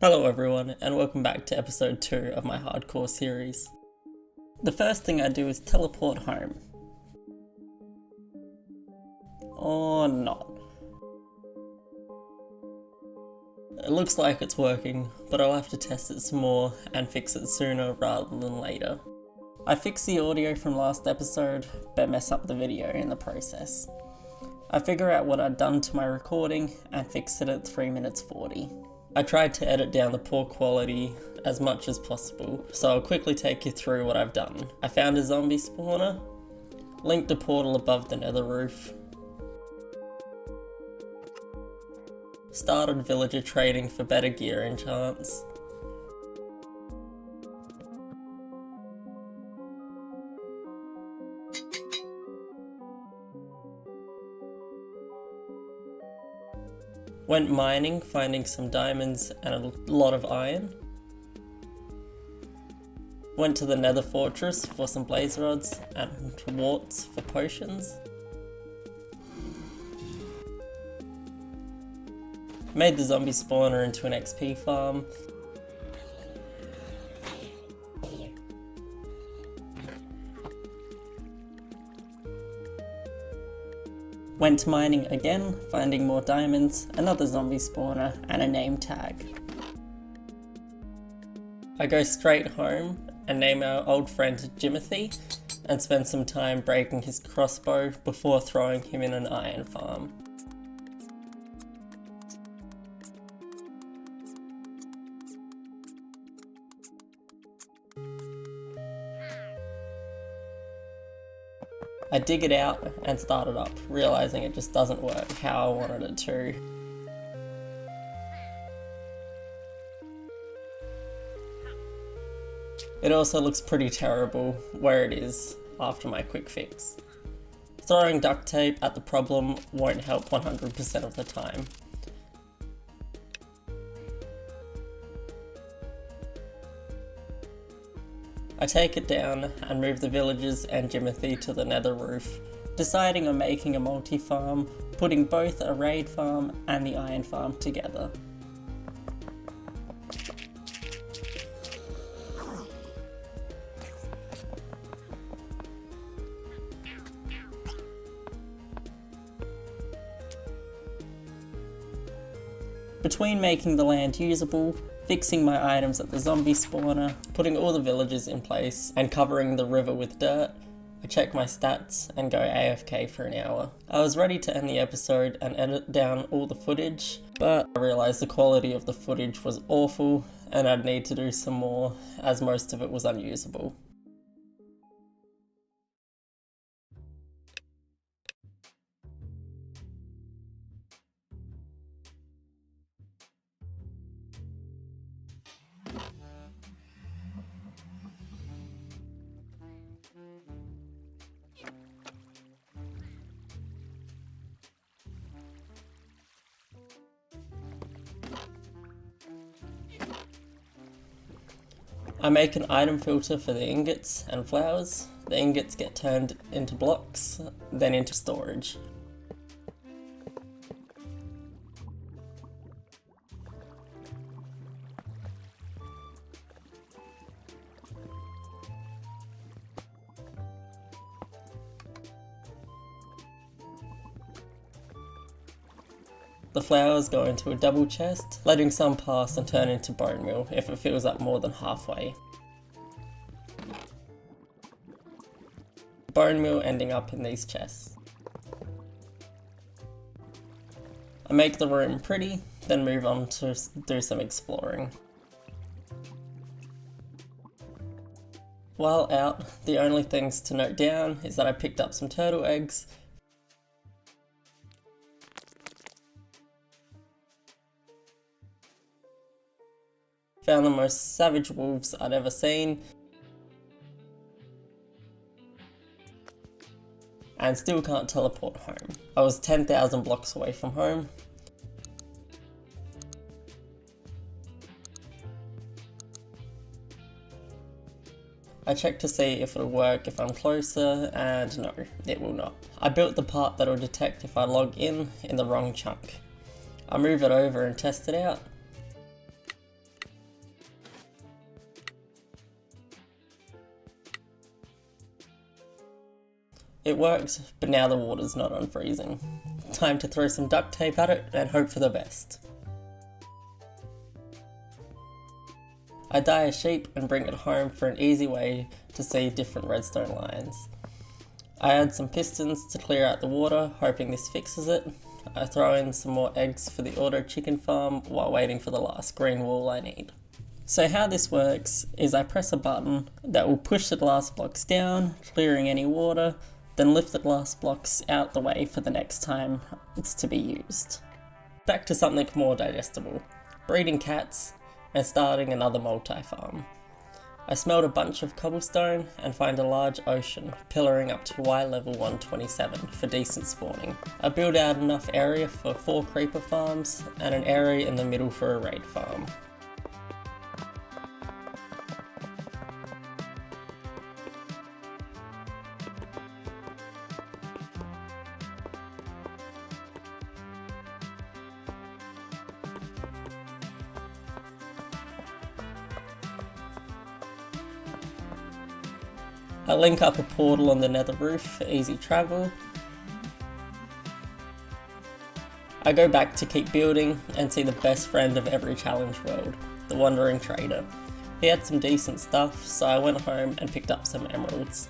Hello everyone, and welcome back to episode 2 of my hardcore series. The first thing I do is teleport home. Or not. It looks like it's working, but I'll have to test it some more and fix it sooner rather than later. I fixed the audio from last episode, but mess up the video in the process. I figure out what I'd done to my recording and fixed it at 3 minutes 40. I tried to edit down the poor quality as much as possible, so I'll quickly take you through what I've done. I found a zombie spawner, linked a portal above the nether roof, started villager trading for better gear enchants, went mining, finding some diamonds and a lot of iron. Went to the nether fortress for some blaze rods and warts for potions. Made the zombie spawner into an XP farm. Went mining again, finding more diamonds, another zombie spawner, and a name tag. I go straight home and name our old friend Jimothy, and spend some time breaking his crossbow before throwing him in an iron farm. I dig it out and start it up, realizing it just doesn't work how I wanted it to. It also looks pretty terrible where it is after my quick fix. Throwing duct tape at the problem won't help 100% of the time. I take it down and move the villagers and Jimothy to the nether roof, deciding on making a multi-farm, putting both a raid farm and the iron farm together. Between making the land usable, fixing my items at the zombie spawner, putting all the villagers in place, and covering the river with dirt, I check my stats and go AFK for an hour. I was ready to end the episode and edit down all the footage, but I realised the quality of the footage was awful and I'd need to do some more, as most of it was unusable. I make an item filter for the ingots and flowers. The ingots get turned into blocks, then into storage. The flowers go into a double chest, letting some pass and turn into bone meal if it fills up more than halfway. Bone meal ending up in these chests. I make the room pretty, then move on to do some exploring. While out, the only things to note down is that I picked up some turtle eggs, found the most savage wolves I'd ever seen, and still can't teleport home. I was 10,000 blocks away from home. I checked to see if it'll work if I'm closer, and no, it will not. I built the part that'll detect if I log in the wrong chunk. I move it over and test it out. It worked, but now the water's not unfreezing. Time to throw some duct tape at it and hope for the best. I dye a sheep and bring it home for an easy way to see different redstone lines. I add some pistons to clear out the water, hoping this fixes it. I throw in some more eggs for the auto chicken farm while waiting for the last green wool I need. So how this works is I press a button that will push the glass blocks down, clearing any water, then lift the glass blocks out the way for the next time it's to be used. Back to something more digestible, breeding cats and starting another multi-farm. I smelt a bunch of cobblestone and find a large ocean pillaring up to Y level 127 for decent spawning. I build out enough area for 4 creeper farms and an area in the middle for a raid farm. I link up a portal on the nether roof for easy travel. I go back to keep building and see the best friend of every challenge world, the Wandering Trader. He had some decent stuff, so I went home and picked up some emeralds.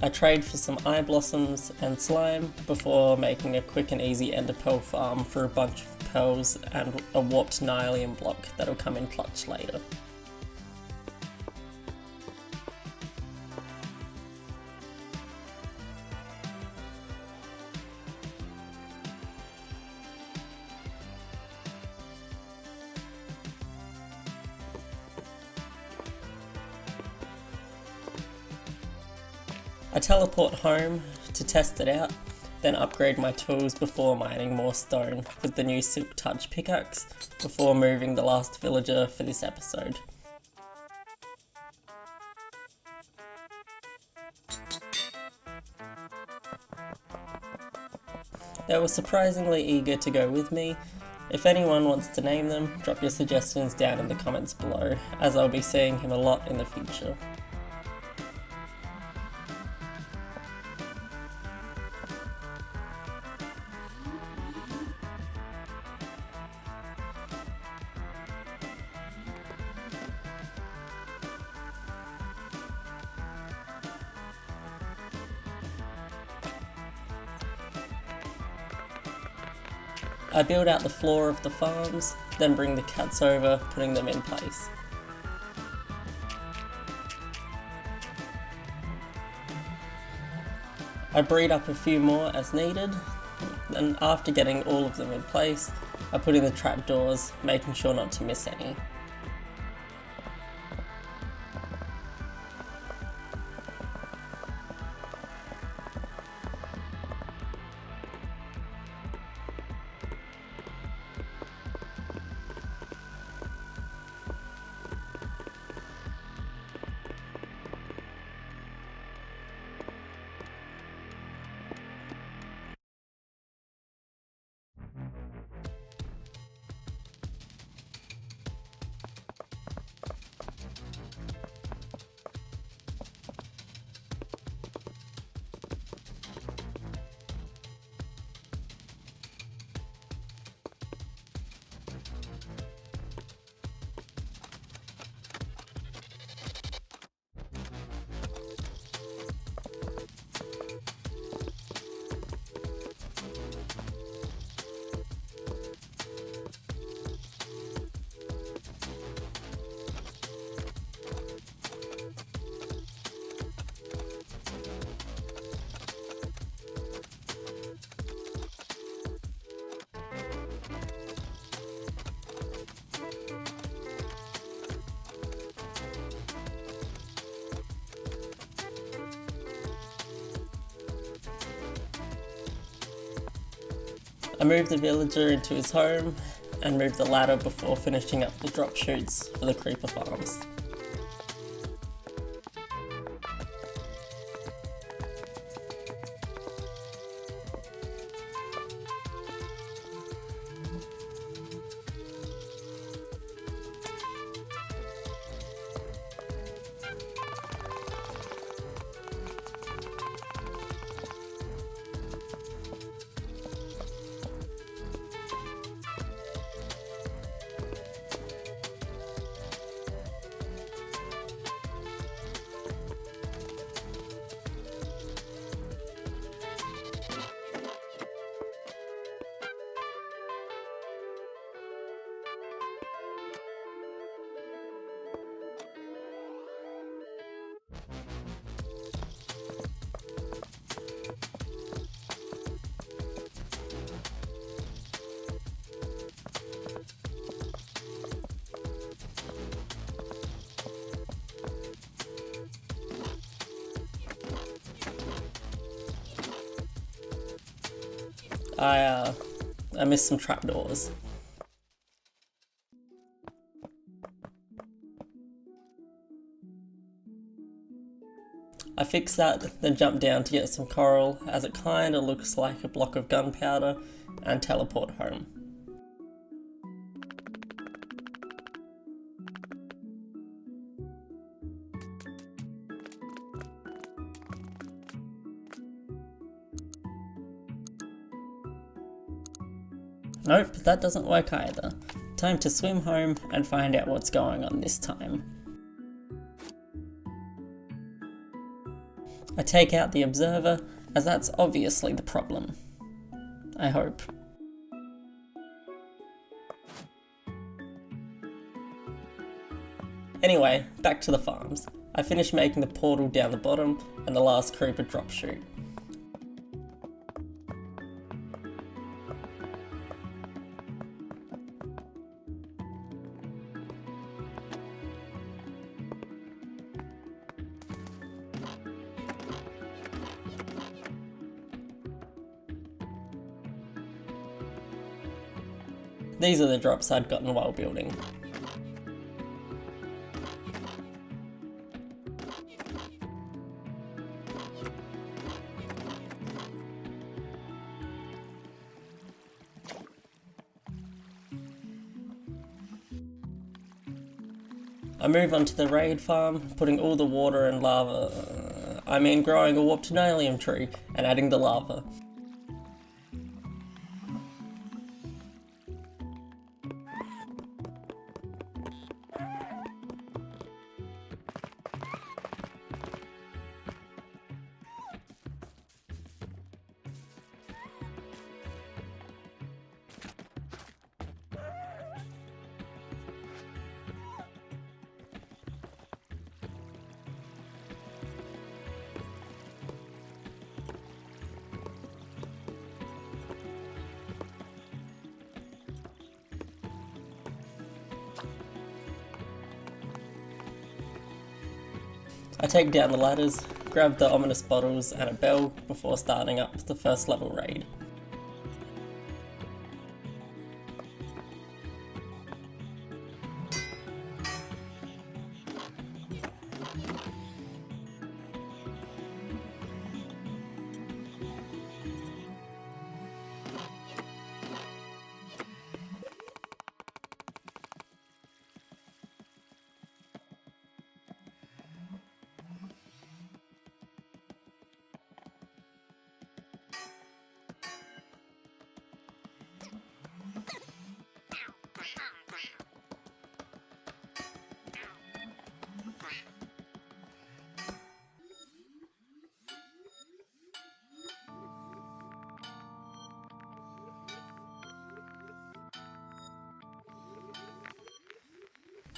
I trade for some eye blossoms and slime before making a quick and easy ender pearl farm for a bunch of pearls and a warped Nylium block that'll come in clutch later. I teleport home to test it out, then upgrade my tools before mining more stone with the new Silk Touch pickaxe before moving the last villager for this episode. They were surprisingly eager to go with me. If anyone wants to name them, drop your suggestions down in the comments below, as I'll be seeing him a lot in the future. I build out the floor of the farms, then bring the cats over, putting them in place. I breed up a few more as needed, and after getting all of them in place, I put in the trapdoors, making sure not to miss any. I move the villager into his home and move the ladder before finishing up the drop chutes for the creeper farms. I missed some trapdoors. I fix that, then jump down to get some coral, as it kinda looks like a block of gunpowder, and teleport home. Nope, that doesn't work either. Time to swim home and find out what's going on this time. I take out the observer, as that's obviously the problem. I hope. Anyway, back to the farms. I finish making the portal down the bottom and the last creeper drop chute. These are the drops I'd gotten while building. I move on to the raid farm, putting all the water and lava, growing a warped Nylium tree and adding the lava. I take down the ladders, grab the ominous bottles and a bell before starting up the first level raid.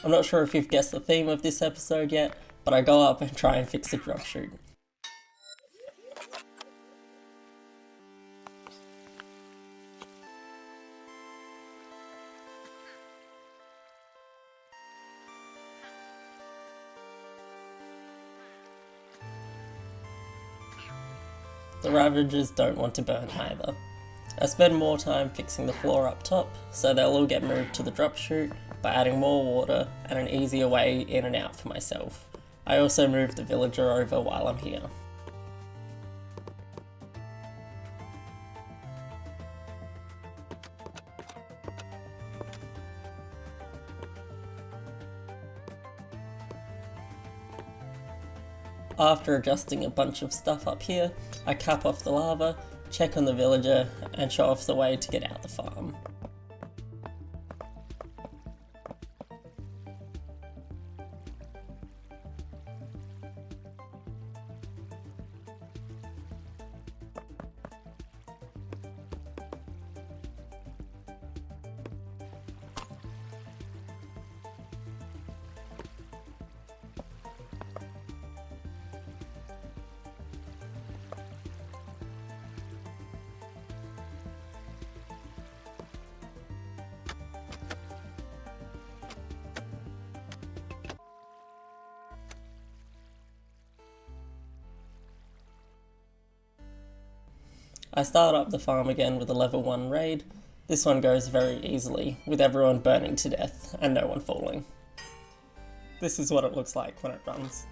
I'm not sure if you've guessed the theme of this episode yet, but I go up and try and fix the drop chute. The Ravagers don't want to burn either. I spend more time fixing the floor up top, so they'll all get moved to the drop chute by adding more water and an easier way in and out for myself. I also move the villager over while I'm here. After adjusting a bunch of stuff up here, I cap off the lava, check on the villager, and show off the way to get out the farm. I start up the farm again with a level 1 raid. This one goes very easily, with everyone burning to death and no one falling. This is what it looks like when it runs.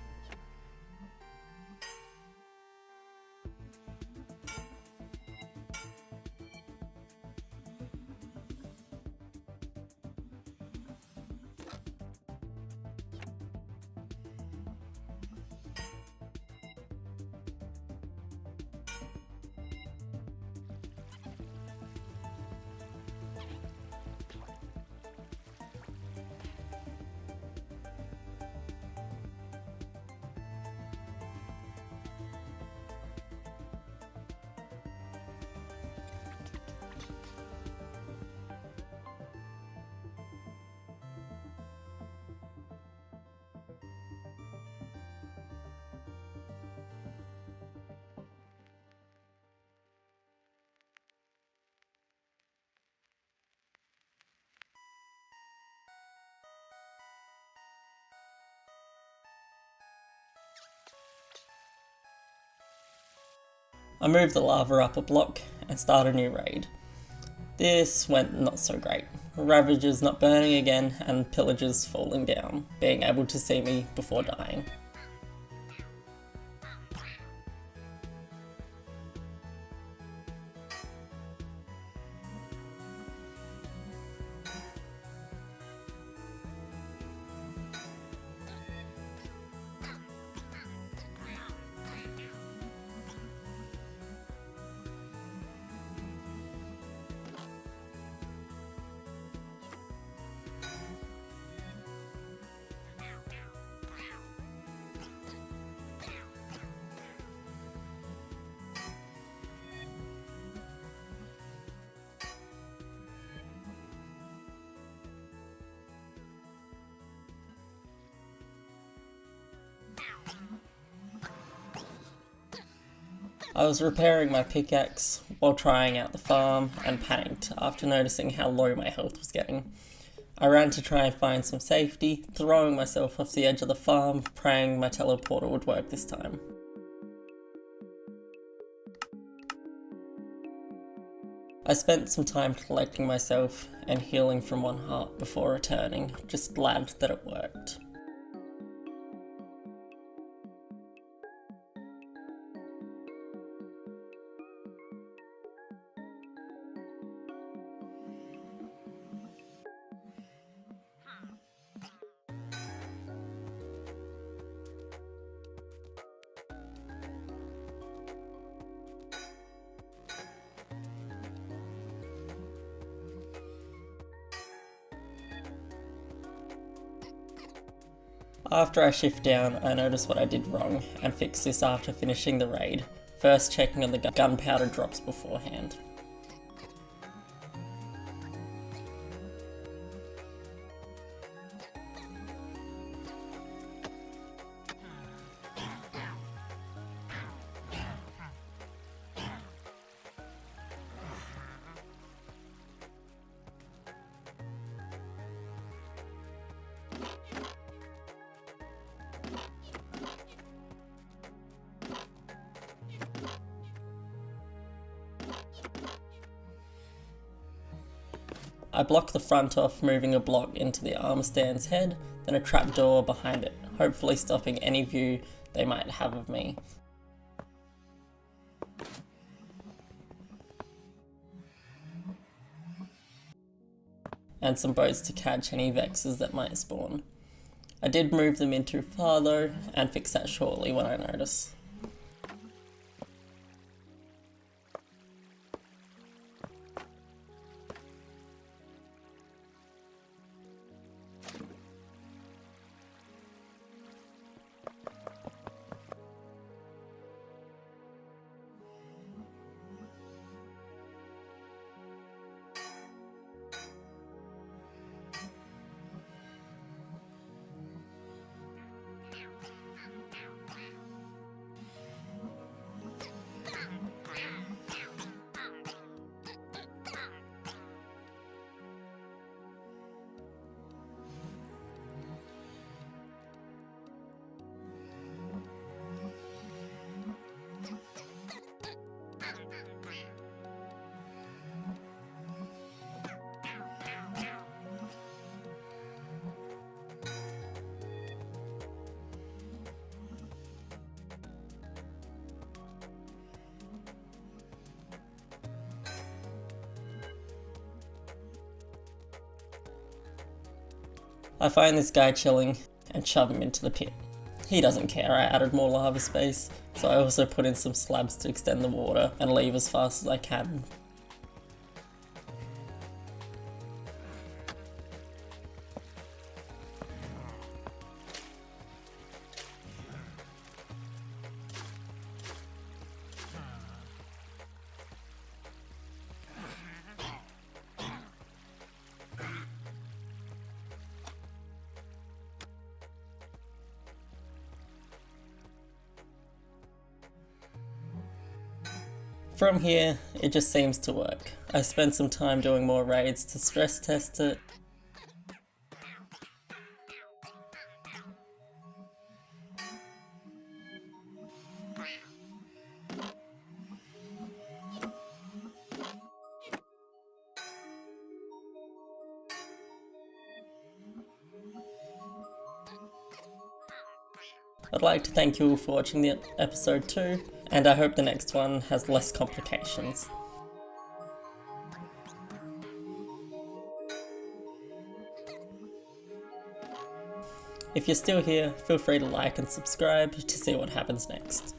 I moved the lava up a block and start a new raid. This went not so great. Ravagers not burning again and pillagers falling down, being able to see me before dying. I was repairing my pickaxe while trying out the farm and panicked after noticing how low my health was getting. I ran to try and find some safety, throwing myself off the edge of the farm, praying my teleporter would work this time. I spent some time collecting myself and healing from 1 heart before returning, just glad that it worked. After I shift down, I notice what I did wrong and fix this after finishing the raid, first checking on the gunpowder drops beforehand. I block the front off, moving a block into the armor stand's head, then a trapdoor behind it, hopefully stopping any view they might have of me. And some boats to catch any vexes that might spawn. I did move them in too far though, and fix that shortly when I notice. I find this guy chilling and shove him into the pit. He doesn't care I added more lava space, so I also put in some slabs to extend the water and leave as fast as I can. From here, it just seems to work. I spent some time doing more raids to stress test it. I'd like to thank you all for watching the episode 2, and I hope the next one has less complications. If you're still here, feel free to like and subscribe to see what happens next.